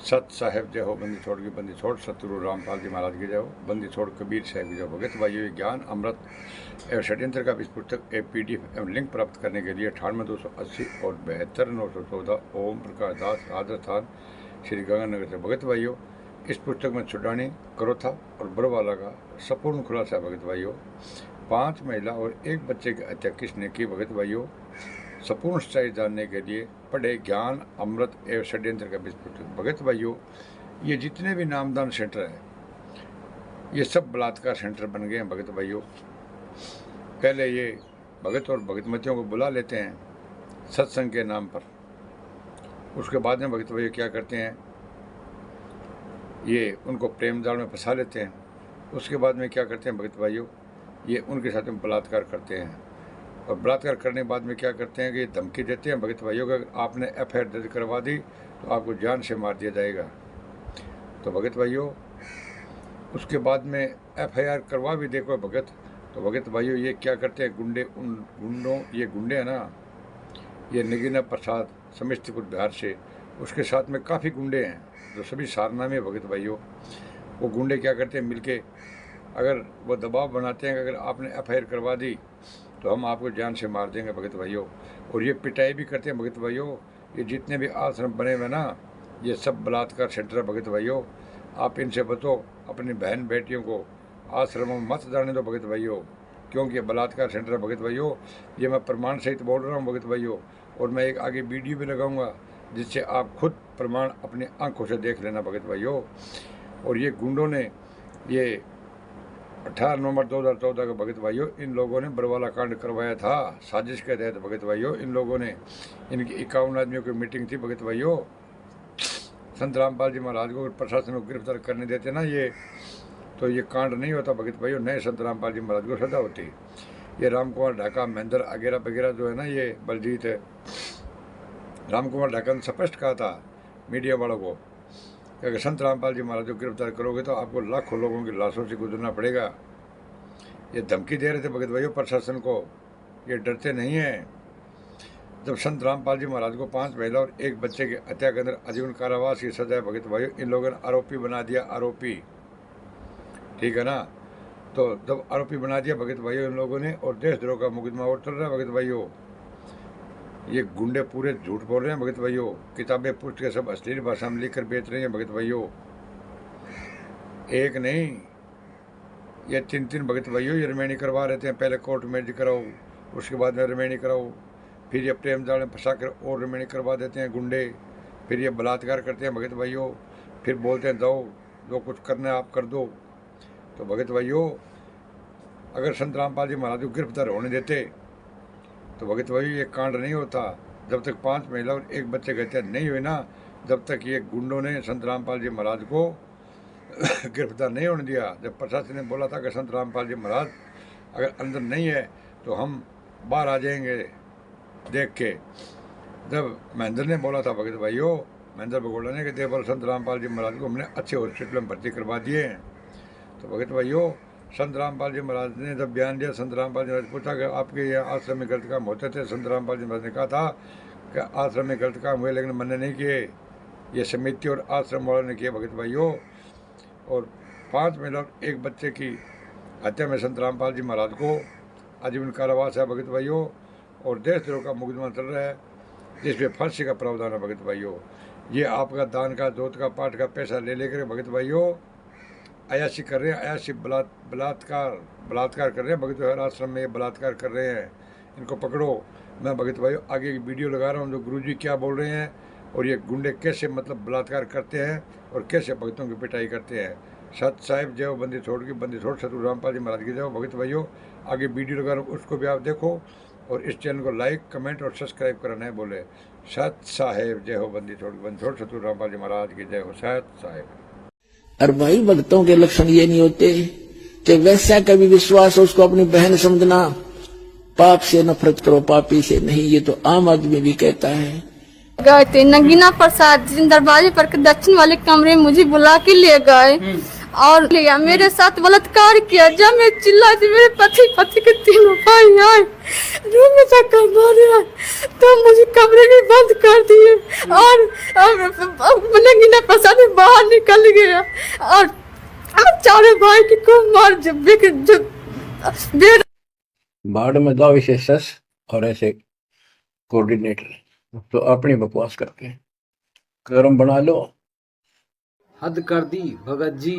सत साहेब जय हो, बंदी छोड़ की बंदी छोड़, सतगुरु रामपाल जी महाराज की जय हो, बंदी छोड़ कबीर साहब की जय हो। भगत भाइयों, ज्ञान अमृत एवं षड्यंत्र का इस पुस्तक PDF एवं लिंक प्राप्त करने के लिए 98 280 और 72 914 ओम प्रकाश दास, राजस्थान, श्री गंगानगर से। भगत भाइयों, इस पुस्तक में छुड़ानी, करोथा और बड़वाला का संपूर्ण खुलासा। भगत भाइयों, 5 महिला और 1 बच्चे की हत्या किसने की। भगत भाइयों, संपूर्ण सच्चाई जानने के लिए पढ़े ज्ञान अमृत एवं षड्यंत्र का पुस्तक। भगत भाइयों, ये जितने भी नामदान सेंटर हैं, ये सब बलात्कार सेंटर बन गए हैं। भगत भाइयों, पहले ये भगत और भगतमतियों को बुला लेते हैं सत्संग के नाम पर, उसके बाद में भगत भाइयों क्या करते हैं, ये उनको प्रेम जाल में फंसा लेते हैं। उसके बाद में क्या करते हैं भगत भाइयों, ये उनके साथ में बलात्कार करते हैं। और बलात्कार करने के बाद में क्या करते हैं कि ये धमकी देते हैं भगत भाइयों, अगर आपने FIR दर्ज करवा दी तो आपको जान से मार दिया जाएगा। तो भगत भाइयों, उसके बाद में FIR करवा भी देखो भगत, तो भगत भाइयों ये क्या करते हैं गुंडे, उन गुंडों, ये गुंडे हैं ना, ये नगीना प्रसाद समस्तीपुर बिहार से, उसके साथ में काफ़ी गुंडे हैं जो सभी सारनामे हैं। भगत भाइयों, वो गुंडे क्या करते हैं मिलके, अगर वो दबाव बनाते हैं कि अगर आपने FIR करवा दी तो हम आपको जान से मार देंगे। भगत भाइयों, और ये पिटाई भी करते हैं। भगत भाइयों, ये जितने भी आश्रम बने हुए ना, ये सब बलात्कार सेंटर है। भगत भाइयों, आप इनसे बचो, अपनी बहन बेटियों को आश्रमों में मत जाने दो भगत भाइयों, क्योंकि बलात्कार सेंटर है। भगत भाइयों, ये मैं प्रमाण सहित बोल रहा हूँ भगत भाइयों, और मैं एक आगे वीडियो भी लगाऊंगा जिससे आप खुद प्रमाण अपनी आंखों से देख लेना भगत भाइयों। और ये गुंडों ने ये 18 नवंबर 2014 का भगत भाइयों, इन लोगों ने बड़वाला कांड करवाया था साजिश के तहत। भगत भाइयों, इन लोगों ने, इनकी 51 आदमियों की मीटिंग थी। भगत भाइयों, संत रामपाल जी महाराज को प्रशासन को गिरफ्तार करने देते ना ये, तो ये कांड नहीं होता भगत भाइयों, नए संत रामपाल जी महाराज को सजा होती। ये राम कुमार ढाका, महेंद्र वगैरह वगैरह जो है ना, ये बलजीत है, राम कुमार ढाका ने स्पष्ट कहा था मीडिया वालों को कि अगर संत रामपाल जी महाराज को गिरफ्तार करोगे तो आपको लाखों लोगों की लाशों से गुजरना पड़ेगा। ये धमकी दे रहे थे भगत भाइयों प्रशासन को, ये डरते नहीं हैं। जब संत रामपाल जी महाराज को 5 महिला और 1 बच्चे की हत्या के अंदर आजीवन कारावास की सजा है भगत भाइयों, इन लोगों ने आरोपी बना दिया, आरोपी, ठीक है ना। तो जब आरोपी बना दिया भगत भाइयों इन लोगों ने, और देशद्रोह का मुकदमा और चल रहा है भगत भाइयों। ये गुंडे पूरे झूठ बोल रहे हैं भगत भाइयों, किताबें पुस्तकें सब अश्लील भाषा में लिखकर बेच रहे हैं भगत भाइयों। एक नहीं, ये 3 भगत भाइयों ये रिमेनी करवा रहे थे। पहले कोर्ट मैरिज कराओ, उसके बाद में रिमेनी कराओ, फिर ये प्रेम जाल में फंसा कर और रिमेनी करवा देते हैं गुंडे, फिर ये बलात्कार करते हैं भगत भाइयों, फिर बोलते हैं दो जो कुछ करना है आप कर दो। तो भगत भाइयों, अगर संत रामपाल जी महाराज को गिरफ्तार होने देते तो भगत भाइयों ये कांड नहीं होता। जब तक 5 महिला और 1 बच्चे की हत्या नहीं हुई ना, जब तक ये गुंडों ने संत रामपाल जी महाराज को गिरफ्तार नहीं होने दिया। जब प्रशासन ने बोला था कि संत रामपाल जी महाराज अगर अंदर नहीं है तो हम बाहर आ जाएंगे देख के, जब महेंद्र ने बोला था भगत भाइयों, महेंद्र भगोड़ा ने कि देवल संत रामपाल जी महाराज को हमने अच्छे हॉस्पिटल में भर्ती करवा दिए हैं। तो भगत भाइयों, संत रामपाल जी महाराज ने जब बयान दिया, संत रामपाल जी महाराज पूछा कि आपके यहाँ आश्रम में गलत काम होते थे, संत रामपाल जी महाराज ने कहा था कि आश्रम में गलत काम हुए लेकिन मैंने नहीं किए, ये समिति और आश्रम वालों ने किए भगत भाइयों। और 5 महिला और 1 बच्चे की हत्या में संत रामपाल जी महाराज को आजीवन कारावास है भगत भाइयों, और देशद्रोह का मुकदमा चल रहा है जिसमें फांसी का प्रावधान है भगत भाइयों। ये आपका दान का, जोत का, पाठ का पैसा ले लेकर भगत भाइयों अयाशी कर रहे हैं, अयाशी बलात्कार कर रहे हैं भगत भाई, आश्रम में बलात्कार कर रहे हैं, इनको पकड़ो। मैं भगत भाइयों आगे की वीडियो लगा रहा हूँ जो गुरुजी क्या बोल रहे हैं, और ये गुंडे कैसे मतलब बलात्कार करते हैं और कैसे भक्तों की पिटाई करते हैं। सत साहिब जय हो, बंदी छोड़ की बंदी छोड़, सतगुरु रामपाल जी महाराज की जय हो। भगत भाइयों आगे वीडियो लगा रहा हूँ, उसको भी आप देखो, और इस चैनल को लाइक, कमेंट और सब्सक्राइब करना है बोले। सत साहेब जय हो, बंदी छोड़ सतगुरु रामपाल जी महाराज की जय हो। सत साहेब। और भाई, भक्तों के लक्षण ये नहीं होते कि वैसा कभी विश्वास हो उसको अपनी बहन समझना, पाप से नफरत करो पापी से नहीं, ये तो आम आदमी भी कहता है। गए थे नगीना प्रसाद दरवाजे पर के दक्षिण वाले कमरे में मुझे बुला के ले गए, और लिया, मेरे साथ बलात्कार किया। जब मैं चिल्लाई थी, मेरे पति के तीनों भाई आए, रूम में धक्का मारे आए, तो मुझे कमरे में बंद कर दिए और नंगीना प्रसाद बाहर निकल गया और चारों भाई की को मार बाढ़ में दो विशेषज्ञ और ऐसे कोऑर्डिनेटर तो अपनी बकवास करके कर्म बना लो। हद कर दी भगत जी,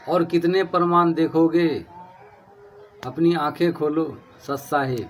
और कितने प्रमाण देखोगे? अपनी आंखें खोलो सत साहेब।